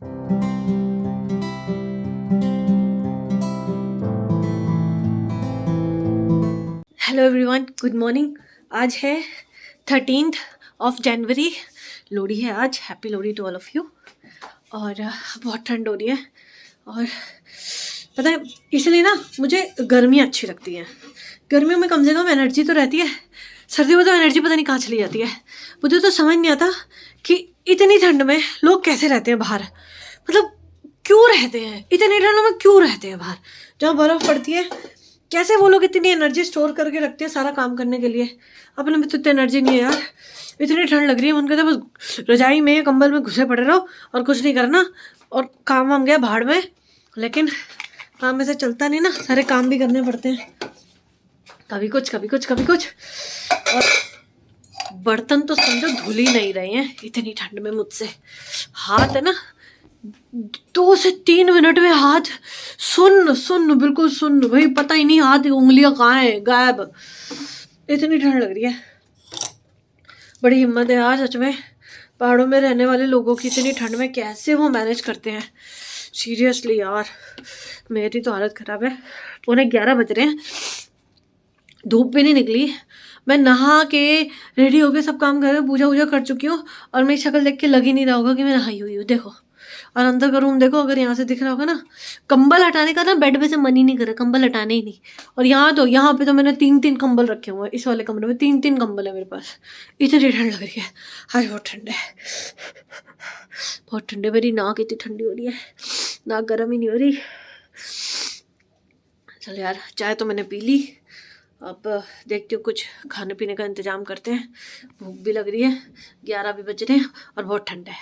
Hello everyone, good morning. आज है 13th of January, Lohri है आज। Happy Lohri to all of you. और बहुत ठंड हो रही है और पता है इसलिए ना मुझे गर्मियाँ अच्छी लगती हैं। गर्मियों में कम से कम एनर्जी तो रहती है, सर्दियों में तो एनर्जी पता नहीं कहाँ चली जाती है। मुझे तो समझ नहीं आता कि इतनी ठंड में लोग कैसे रहते हैं बाहर। मतलब क्यों रहते हैं इतनी ठंड में, क्यों रहते हैं बाहर जहाँ बर्फ़ पड़ती है। कैसे वो लोग इतनी एनर्जी स्टोर करके रखते हैं सारा काम करने के लिए। अपने में तो इतनी एनर्जी नहीं है यार। इतनी ठंड लग रही है, मन कहता है बस रजाई में कंबल में घुसे पड़े रहो और कुछ नहीं करना, और काम वाम गया भाड़ में। लेकिन काम में से चलता नहीं ना, सारे काम भी करने पड़ते हैं, कभी कुछ कभी कुछ कभी कुछ। और बर्तन तो समझो धुल ही नहीं रहे हैं इतनी ठंड में मुझसे। हाथ है ना 2 से 3 मिनट में हाथ सुन्न बिल्कुल सुन्न, भाई पता ही नहीं हाथ उंगलियां कहाँ है, गायब। इतनी ठंड लग रही है। बड़ी हिम्मत है यार सच में, पहाड़ों में रहने वाले लोगों की इतनी ठंड में कैसे वो मैनेज करते हैं। सीरियसली यार, मेरी तो हालत ख़राब है। 11:15 बज रहे हैं, धूप भी नहीं निकली। मैं नहा के रेडी होके सब काम कर पूजा वूजा कर चुकी हूँ, और मेरी शक्ल देख के लग ही नहीं रहा होगा कि मैं नहाई हुई हूँ। देखो, और अंदर का रूम देखो, अगर यहाँ से दिख रहा होगा ना, कंबल हटाने का ना बेड पे से मन ही नहीं कर रहा, कंबल हटाने ही नहीं। और यहाँ पे तो मैंने 3 कंबल रखे हुए हैं। इस वाले कमरे में 3 कंबल है मेरे पास। इतनी ठंड लग रही है, हाय बहुत ठंड है, बहुत ठंड है। मेरी नाक इतनी ठंडी हो रही है, नाक गर्म ही नहीं हो रही। चल यार, चाय तो मैंने पी ली, अब देखती हूँ कुछ खाने पीने का इंतज़ाम करते हैं। भूख भी लग रही है, 11 भी बज रहे हैं और बहुत ठंड है,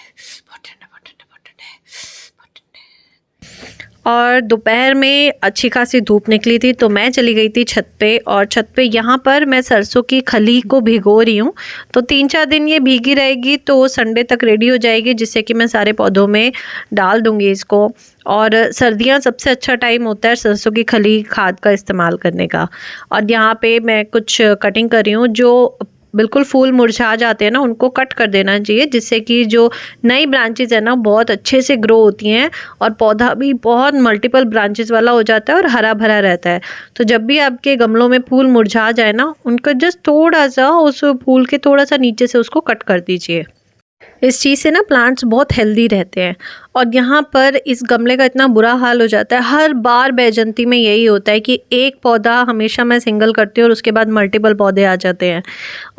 बहुत ठंड है, बहुत ठंड है, बहुत ठंड है, बहुत ठंड है। और दोपहर में अच्छी खासी धूप निकली थी तो मैं चली गई थी छत पे, और छत पे यहाँ पर मैं सरसों की खली को भिगो रही हूँ। तो 3-4 दिन ये भीगी रहेगी तो संडे तक रेडी हो जाएगी, जिससे कि मैं सारे पौधों में डाल दूँगी इसको। और सर्दियाँ सबसे अच्छा टाइम होता है सरसों की खली खाद का इस्तेमाल करने का। और यहाँ पे मैं कुछ कटिंग कर रही हूँ, जो बिल्कुल फूल मुरझा जाते हैं ना, उनको कट कर देना चाहिए, जिससे कि जो नई ब्रांचेस है ना बहुत अच्छे से ग्रो होती हैं, और पौधा भी बहुत मल्टीपल ब्रांचेस वाला हो जाता है और हरा भरा रहता है। तो जब भी आपके गमलों में फूल मुरझा जाए ना, उनका जस्ट थोड़ा सा उस फूल के थोड़ा सा नीचे से उसको कट कर दीजिए। इस चीज़ से ना प्लांट्स बहुत हेल्दी रहते हैं। और यहाँ पर इस गमले का इतना बुरा हाल हो जाता है, हर बार बैजंती में यही होता है कि एक पौधा हमेशा मैं सिंगल करती हूँ और उसके बाद मल्टीपल पौधे आ जाते हैं।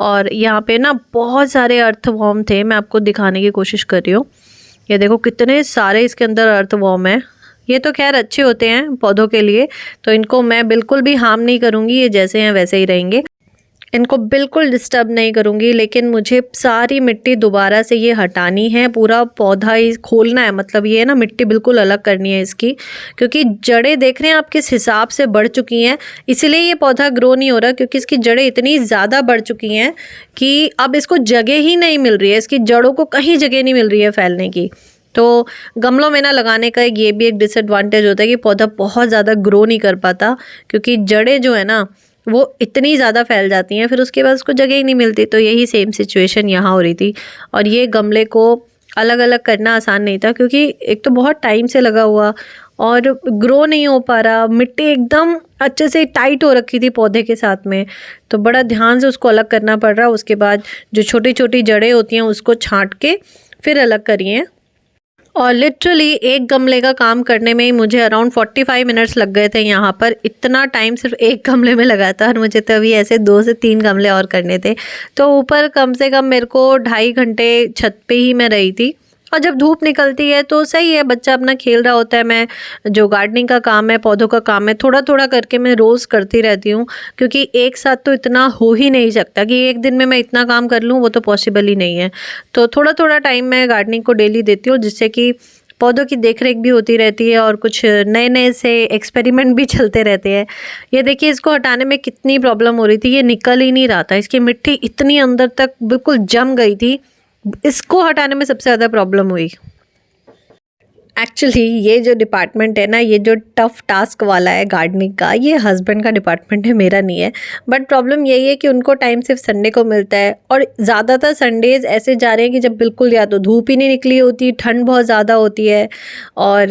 और यहाँ पे ना बहुत सारे अर्थवॉर्म थे, मैं आपको दिखाने की कोशिश कर रही हूँ। ये देखो कितने सारे इसके अंदर अर्थवॉर्म हैं। ये तो खैर अच्छे होते हैं पौधों के लिए, तो इनको मैं बिल्कुल भी हार्म नहीं करूँगी, ये जैसे हैं वैसे ही रहेंगे, इनको बिल्कुल डिस्टर्ब नहीं करूँगी। लेकिन मुझे सारी मिट्टी दोबारा से ये हटानी है, पूरा पौधा ही खोलना है, मतलब ये है ना मिट्टी बिल्कुल अलग करनी है इसकी, क्योंकि जड़ें देख रहे हैं आप किस हिसाब से बढ़ चुकी हैं। इसीलिए ये पौधा ग्रो नहीं हो रहा, क्योंकि इसकी जड़ें इतनी ज़्यादा बढ़ चुकी हैं कि अब इसको जगह ही नहीं मिल रही है, इसकी जड़ों को कहीं जगह नहीं मिल रही है फैलने की। तो गमलों में ना लगाने का ये भी एक डिसएडवांटेज होता है कि पौधा बहुत ज़्यादा ग्रो नहीं कर पाता, क्योंकि जड़ें जो है ना वो इतनी ज़्यादा फैल जाती हैं, फिर उसके बाद उसको जगह ही नहीं मिलती। तो यही सेम सिचुएशन यहाँ हो रही थी। और ये गमले को अलग अलग करना आसान नहीं था, क्योंकि एक तो बहुत टाइम से लगा हुआ और ग्रो नहीं हो पा रहा, मिट्टी एकदम अच्छे से टाइट हो रखी थी पौधे के साथ में, तो बड़ा ध्यान से उसको अलग करना पड़ रहा। उसके बाद जो छोटी छोटी जड़ें होती हैं उसको छाँट के फिर अलग करिए। और लिटरली एक गमले का काम करने में ही मुझे अराउंड 45 मिनट्स लग गए थे यहाँ पर। इतना टाइम सिर्फ एक गमले में लगा था, और मुझे तो अभी ऐसे 2 से 3 गमले और करने थे। तो ऊपर कम से कम मेरे को 2.5 घंटे छत पे ही मैं रही थी। और जब धूप निकलती है तो सही है, बच्चा अपना खेल रहा होता है। मैं जो गार्डनिंग का काम है, पौधों का काम है, थोड़ा थोड़ा करके मैं रोज़ करती रहती हूँ, क्योंकि एक साथ तो इतना हो ही नहीं सकता कि एक दिन में मैं इतना काम कर लूँ, वो तो पॉसिबल ही नहीं है। तो थोड़ा थोड़ा टाइम मैं गार्डनिंग को डेली देती हूँ, जिससे कि पौधों की देखरेख भी होती रहती है और कुछ नए नए से एक्सपेरिमेंट भी चलते रहते हैं। ये देखिए, इसको हटाने में कितनी प्रॉब्लम हो रही थी, ये निकल ही नहीं रहा था, इसकी मिट्टी इतनी अंदर तक बिल्कुल जम गई थी। इसको हटाने में सबसे ज़्यादा प्रॉब्लम हुई। एक्चुअली ये जो डिपार्टमेंट है ना, ये जो टफ टास्क वाला है गार्डनिंग का, ये हस्बैंड का डिपार्टमेंट है, मेरा नहीं है। बट प्रॉब्लम यही है कि उनको टाइम सिर्फ संडे को मिलता है, और ज़्यादातर संडेज़ ऐसे जा रहे हैं कि जब बिल्कुल या तो धूप ही नहीं निकली होती, ठंड बहुत ज़्यादा होती है। और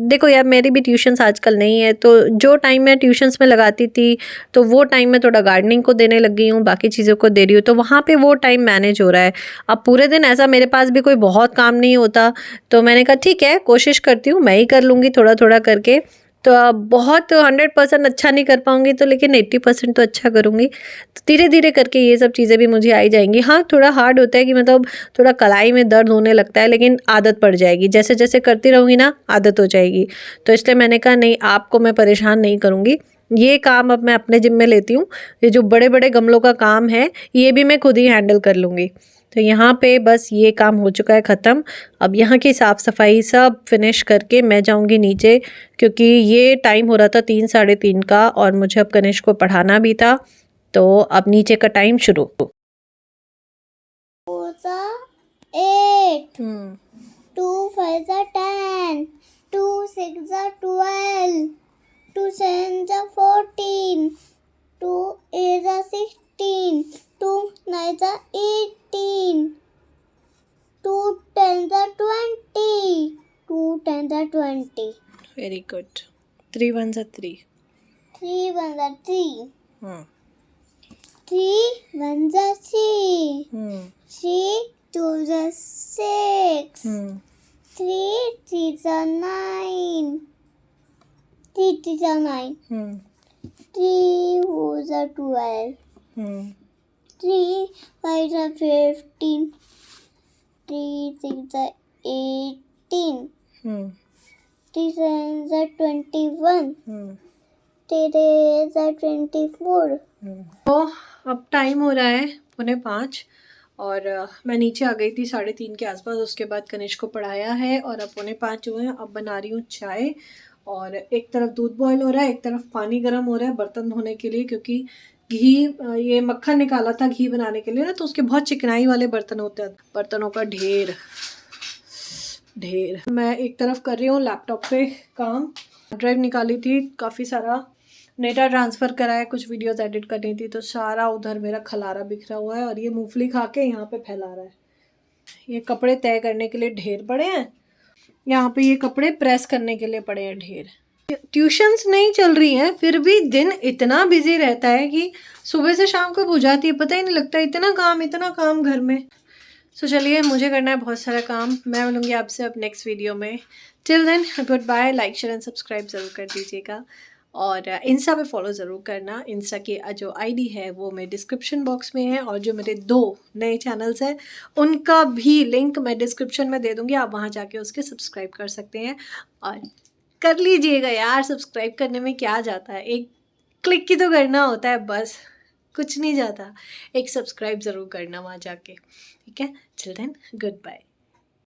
देखो यार, मेरी भी ट्यूशन्स आजकल नहीं है, तो जो टाइम मैं ट्यूशन्स में लगाती थी तो वो टाइम मैं थोड़ा गार्डनिंग को देने लग गई हूँ, बाकी चीज़ों को दे रही हूँ, तो वहाँ पे वो टाइम मैनेज हो रहा है। अब पूरे दिन ऐसा मेरे पास भी कोई बहुत काम नहीं होता, तो मैंने कहा ठीक है, कोशिश करती हूँ, मैं ही कर लूँगी थोड़ा थोड़ा करके। तो अब बहुत 100% अच्छा नहीं कर पाऊँगी, तो लेकिन 80% तो अच्छा करूँगी। तो धीरे धीरे करके ये सब चीज़ें भी मुझे आई जाएंगी। हाँ, थोड़ा हार्ड होता है कि मतलब थोड़ा कलाई में दर्द होने लगता है, लेकिन आदत पड़ जाएगी, जैसे जैसे करती रहूँगी ना आदत हो जाएगी। तो इसलिए मैंने कहा नहीं, आपको मैं परेशान नहीं करूँगी, ये काम अब मैं अपने जिम्मे लेती हूँ। ये जो बड़े बड़े गमलों का काम है, ये भी मैं खुद ही हैंडल कर लूँगी। तो यहाँ पे बस ये काम हो चुका है ख़त्म। अब यहाँ की साफ़ सफाई सब फिनिश करके मैं जाऊँगी नीचे, क्योंकि ये टाइम हो रहा था 3 साढ़े 3 का, और मुझे अब कनिष्क को पढ़ाना भी था। तो अब नीचे का टाइम शुरू। 8 2 5 10 2 6 12 2 7 14 2 8 16 2 9 18 2 10 20 2 10 20 वेरी गुड। 3 1 3। 3 1 3 3 1 3 3 2 6 3 3 9 3 3 9 3 4 12 3 5 15 3 6 18 3 7 21 3 8 24 तो अब टाइम हो रहा है 4:45, और मैं नीचे आ गई थी 3:30 के आसपास। उसके बाद कनिष्क को पढ़ाया है, और अब 4:45 हुए हैं। अब बना रही हूँ चाय, और एक तरफ दूध बॉयल हो रहा है, एक तरफ पानी गर्म हो रहा है बर्तन धोने के लिए, क्योंकि घी, ये मक्खन निकाला था घी बनाने के लिए ना, तो उसके बहुत चिकनाई वाले बर्तन होते हैं, बर्तनों का ढेर। मैं एक तरफ कर रही हूँ लैपटॉप पे काम, ड्राइव निकाली थी, काफ़ी सारा डेटा ट्रांसफ़र करा है, कुछ वीडियोस एडिट करनी थी, तो सारा उधर मेरा खलारा बिखरा हुआ है, और ये मूंगफली खा के यहाँ पे फैला रहा है। ये कपड़े तय करने के लिए ढेर पड़े हैं, यहाँ पे ये कपड़े प्रेस करने के लिए पड़े हैं ढेर। ट्यूशन्स नहीं चल रही हैं, फिर भी दिन इतना बिजी रहता है कि सुबह से शाम को हो जाती है, पता ही नहीं लगता, इतना काम घर में। सो चलिए, मुझे करना है बहुत सारा काम। मैं मिलूँगी आपसे अब नेक्स्ट वीडियो में। Till then good bye. Like share and subscribe ज़रूर कर दीजिएगा, और इंस्टा पे फॉलो ज़रूर करना। इंस्टा की जो आईडी है वो मेरे डिस्क्रिप्शन बॉक्स में है, और जो मेरे 2 नए चैनल्स हैं उनका भी लिंक मैं डिस्क्रिप्शन में दे दूँगी, आप वहाँ जाके उसके सब्सक्राइब कर सकते हैं। और कर लीजिएगा यार, सब्सक्राइब करने में क्या जाता है, एक क्लिक की तो करना होता है बस, कुछ नहीं जाता। एक सब्सक्राइब ज़रूर करना वहाँ जाके, ठीक है। Till then good bye.